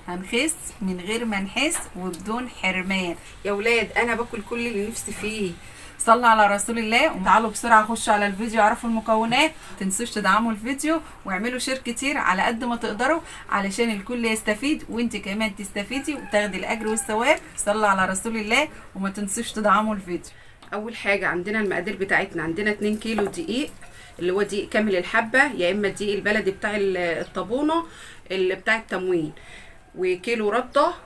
هنخس من غير ما نحس وبدون حرمان. يا ولاد انا باكل كل اللي نفسي فيه. صلوا على رسول الله وتعالوا بسرعه خشوا على الفيديو اعرفوا المكونات. متنسوش تدعموا الفيديو واعملوا شير كتير على قد ما تقدروا علشان الكل يستفيد وانت كمان تستفيدي وتاخدي الاجر والثواب. صلوا على رسول الله وما تنسوش تدعموا الفيديو. اول حاجه عندنا المقادير بتاعتنا، عندنا 2 كيلو دقيق اللي هو دقيق كامل الحبه يا اما الدقيق البلدي بتاع الطابونه اللي بتاع التموين، وكيلو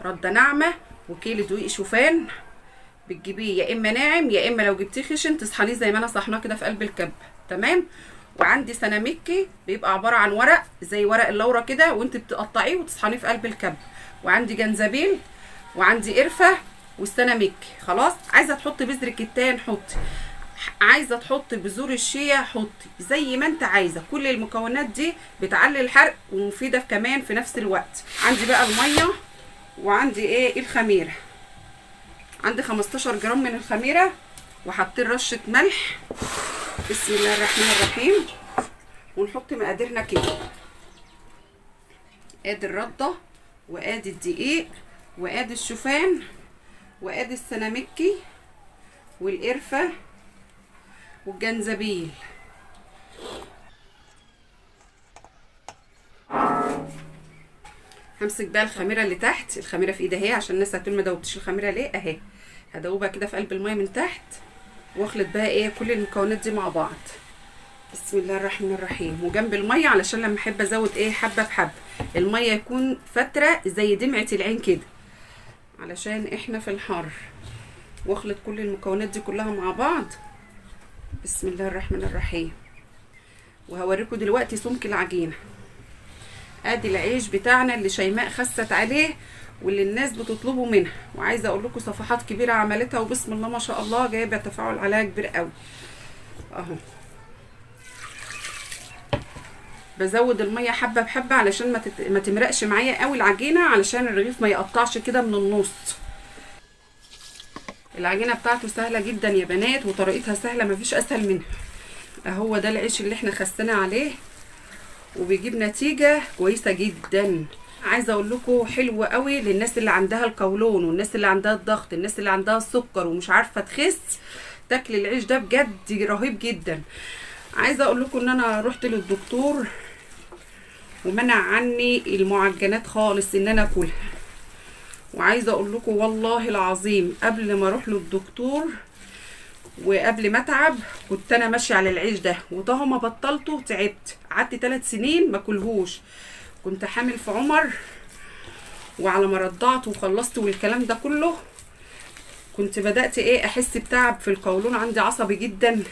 رده ناعمه، وكيلو دقيق شوفان بتجيبيه يا اما ناعم يا اما لو جبتيه خشن تصحنيه زي ما انا صحناه كده في قلب الكب. تمام. وعندي سنامكي بيبقى عباره عن ورق زي ورق اللورة كده وانت بتقطعيه وتصحنيه في قلب الكب، وعندي جنزبيل وعندي قرفه والسنامكي. خلاص. عايزه تحطي بذر الكتان حطي، عايزه تحطي بذور الشيا حطي، زي ما انت عايزه. كل المكونات دي بتعلي الحرق ومفيده كمان في نفس الوقت. عندي بقى الميه وعندي ايه الخميره. عندي 15 جرام من الخميره وحطيت رشه ملح. بسم الله الرحمن الرحيم. ونحط مقاديرنا كده. ادي الرده وادي الدقيق وادي الشوفان وادي السنامكي والقرفه والجنزبيل. همسك بقى الخميره اللي تحت، الخميره في ايدي اهي عشان الناس هتقول ما دوبتش الخميره ليه، اهي هدوبها كده في قلب الميه من تحت واخلط بقى ايه كل المكونات دي مع بعض. بسم الله الرحمن الرحيم. وجنب الميه علشان لما احب ازود ايه حبه بحبه الميه يكون فتره زي دمعه العين كده علشان احنا في الحر. واخلط كل المكونات دي كلها مع بعض. بسم الله الرحمن الرحيم. وهوريكم دلوقتي سمك العجينه. ادي العيش بتاعنا اللي شيماء خست عليه واللي الناس بتطلبه منها، وعايزه اقول لكم صفحات كبيره عملتها وبسم الله ما شاء الله جايبه تفاعل عليها كبير قوي اهو. بزود الميه حبه بحبه علشان ما تمرقش معايا قوي العجينه، علشان الرغيف ما يقطعش كده من النص. العجينه بتاعته سهله جدا يا بنات وطريقتها سهله مفيش اسهل منها. اهو ده العيش اللي احنا خسينا عليه وبيجيب نتيجه كويسه جدا. عايزه اقول لكم حلو قوي للناس اللي عندها القولون والناس اللي عندها الضغط، الناس اللي عندها السكر ومش عارفه تخس تاكل العيش ده بجد رهيب جدا. عايزه اقول لكم ان انا رحت للدكتور ومنع عني المعجنات خالص ان انا اكلها. وعايزه اقول لكم والله العظيم قبل ما اروح للدكتور وقبل ما اتعب كنت انا ماشيه على العيش ده، وطه ما بطلته تعبت. قعدت 3 سنين ما اكلهوش. كنت حامل في عمر وعلى ما رضعت وخلصت والكلام ده كله كنت بدات ايه احس بتعب في القولون، عندي عصبي جدا،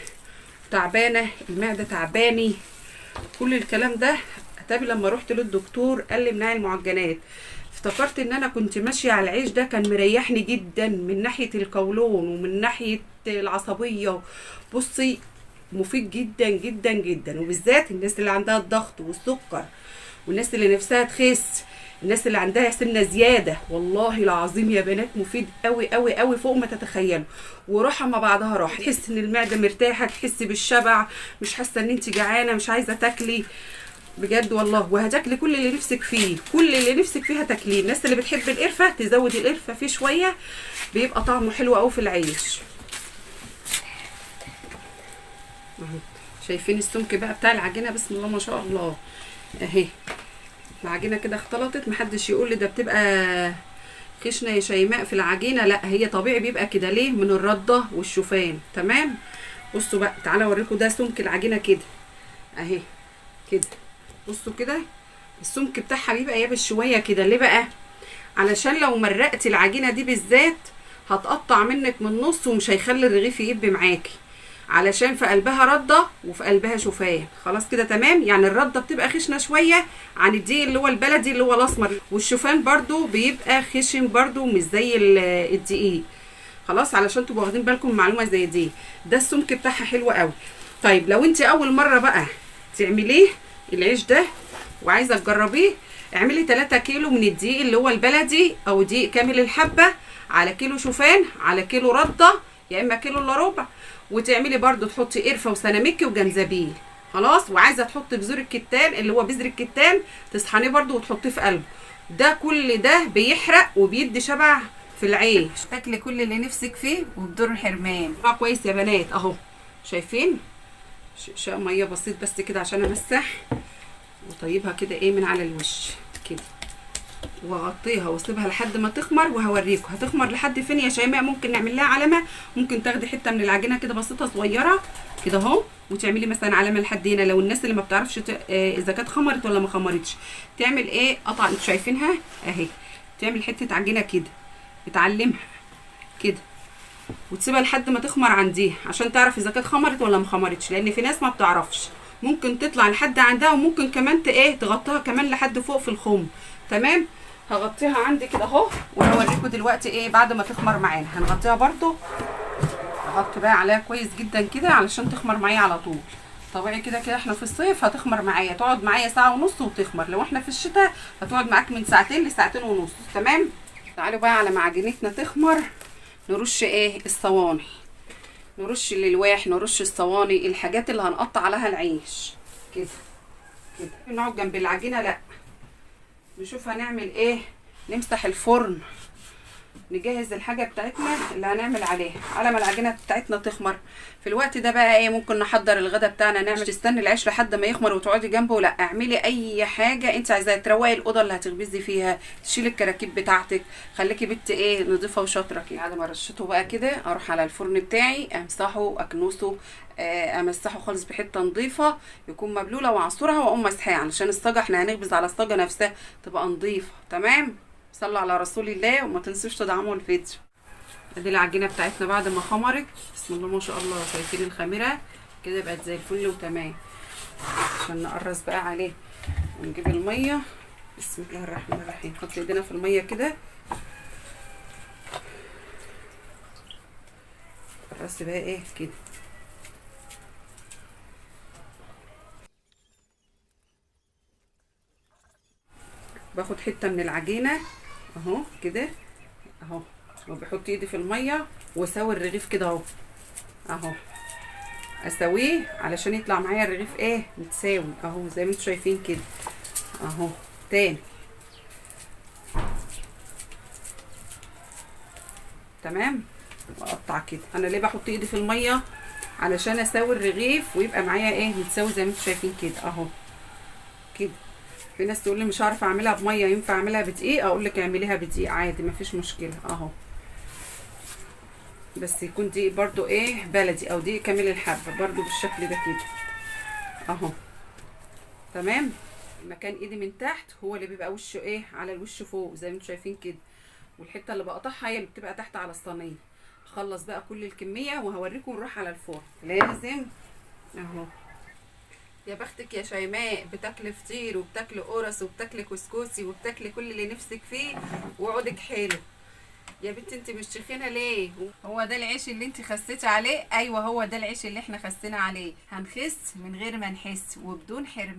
تعبانه المعده تعباني، كل الكلام ده. اتابي لما رحت للدكتور قال لي امنعي المعجنات. افتكرت ان انا كنت ماشيه على العيش ده كان مريحني جدا من ناحيه القولون ومن ناحيه العصبيه. بصي مفيد جدا جدا جدا، وبالذات الناس اللي عندها الضغط والسكر والناس اللي نفسها تخس، الناس اللي عندها سمنه زياده. والله العظيم يا بنات مفيد قوي قوي قوي فوق ما تتخيلوا. وراحه ما بعدها راحه، تحس ان المعده مرتاحه، تحسي بالشبع، مش حاسه ان انت جعانه مش عايزه تاكلي بجد والله. وهتاكلي كل اللي نفسك فيه، كل اللي نفسك فيه هتاكليه. الناس اللي بتحب القرفه تزودي القرفه فيه شويه بيبقى طعمه حلو قوي في العيش. شايفين السمك بقى بتاع العجينه بسم الله ما شاء الله اهي. العجينه كده اختلطت، محدش يقول لي ده بتبقى خشنه يا شيماء في العجينه، لا هي طبيعي بيبقى كده. ليه؟ من الرده والشوفان. تمام. بصوا بقى تعالى اوريكم ده سمك العجينه كده اهي كده. بصوا كده السمك بتاعها بيبقى يابس شويه كده. ليه بقى؟ علشان لو مرقتي العجينه دي بالذات هتقطع منك من النص ومش هيخلي الرغيف يقب معاكي، علشان في قلبها رده وفي قلبها شوفان. خلاص كده تمام. يعني الرده بتبقى خشنه شويه عن الدقيق اللي هو البلدي اللي هو الاسمر، والشوفان برده بيبقى خشن برده مش زي الدقيق. خلاص علشان تبقوا واخدين بالكم معلومه زي دي. ده السمك بتاعها حلو قوي. طيب لو انت اول مره بقى تعمليه العيش ده وعايزه تجربيه، اعملي 3 كيلو من الدقيق اللي هو البلدي او دقيق كامل الحبه على كيلو شوفان على كيلو رده يا اما كيلو الا ربع، وتعملي برده تحطي قرفه وسنامكي وجنزبيل. خلاص. وعايزه تحطي بذور الكتان اللي هو بذر الكتان تسحنيه برده وتحطيه في قلبه، ده كل ده بيحرق وبيدي شبع في العيش. تاكلي كل اللي نفسك فيه وبدون حرمان. كويس يا بنات اهو، شايفين شقشاق ميه بسيط بس كده عشان امسح وطيبها كده ايه من على الوش كده، واغطيها واسيبها لحد ما تخمر. وهوريكم هتخمر لحد فين يا شيماء. ممكن نعمل لها علامه، ممكن تاخدي حته من العجينه كده بسيطه صغيره كده اهو، وتعملي مثلا علامه لحد هنا. لو الناس اللي ما بتعرفش اذا كانت خمرت ولا ما خمرتش، تعمل ايه قطع. انتوا شايفينها اهي، تعمل حته عجينه كده، بتعلمها كده وتسيبها لحد ما تخمر عنديها عشان تعرف اذا كانت خمرت ولا ما خمرتش، لان في ناس ما بتعرفش. ممكن تطلع لحد عندها، وممكن كمان تغطيها كمان لحد فوق في الخم. تمام، هغطيها عندي كده اهو، وهوريكم دلوقتي ايه بعد ما تخمر معانا. هنغطيها برده، اغطي بقى عليها كويس جدا كده علشان تخمر معايا على طول. طبيعي كده كده احنا في الصيف هتخمر معايا، تقعد معايا ساعه ونص وتخمر. لو احنا في الشتاء هتقعد معاك من ساعتين لساعتين ونص. تمام، تعالوا بقى على ما عجينتنا تخمر نرش ايه الصواني، نرش الالواح، نرش الصواني، الحاجات اللي هنقطع عليها العيش كده كده. نقعد جنب العجينه لا، نشوف هنعمل ايه. نمسح الفرن، نجهز الحاجه بتاعتنا اللي هنعمل عليها على ما العجينه بتاعتنا تخمر. في الوقت ده بقى ايه ممكن نحضر الغدا بتاعنا. نعمل، تستني العيش لحد ما يخمر وتقعدي جنبه، لا اعملي اي حاجه انت عايزاها. تروقي الاوضه اللي هتخبزي فيها، تشيلي الكراكيب بتاعتك، خليكي بنت ايه نضيفه وشاطره كده. بعد ما رشته بقى كده اروح على الفرن بتاعي، امسحه اكنسه، امسحه خالص بحته نظيفه يكون مبلوله واعصرها، واقوم مسحاه علشان الصاجه احنا هنخبز على الصاجه نفسها تبقى نظيفه. تمام، صلوا على رسول الله وما تنسوش تدعموا الفيديو. ادي العجينه بتاعتنا بعد ما خمرت، بسم الله ما شاء الله، شايفين الخميره كده بقت زي الفل وتمام. عشان نقرص بقى عليه ونجيب الميه، بسم الله الرحمن الرحيم. نحط ايدينا في الميه كده، قرصي بقى ايه كده. باخد حته من العجينه اهو كده اهو، وبحط ايدي في الميه واسوي الرغيف كده اهو اهو، اسويه علشان يطلع معايا الرغيف ايه متساوي اهو زي ما انتم شايفين كده اهو. تاني تمام، واقطع كده. انا ليه بحط ايدي في الميه؟ علشان اسوي الرغيف ويبقى معايا ايه متساوي زي ما انتم شايفين كده اهو كده. في ناس تقول لي مش عارفه اعملها بميه، ينفع اعملها بدقيق؟ اقول لك اعمليها بدقيق عادي مفيش مشكله اهو، بس يكون دقيق برضو ايه بلدي او دقيق كامل الحبه برضو بالشكل ده كده اهو. تمام، مكان ايدي من تحت هو اللي بيبقى وشه ايه على الوش فوق زي ما انتم شايفين كده، والحته اللي بقطعها هي اللي بتبقى تحت على الصينيه. اخلص بقى كل الكميه وهوريكم نروح على الفرن. لازم اهو. يا بختك يا شيماء، بتاكلي فطير وبتاكلي قرص وبتاكلي كسكسي وبتاكلي كل اللي نفسك فيه وعودك حلو. يا بنتي انت مش تخينه ليه؟ هو ده العيش اللي انت خسيتي عليه؟ ايوه هو ده العيش اللي احنا خسينا عليه. هنخس من غير ما نحس وبدون حرمان.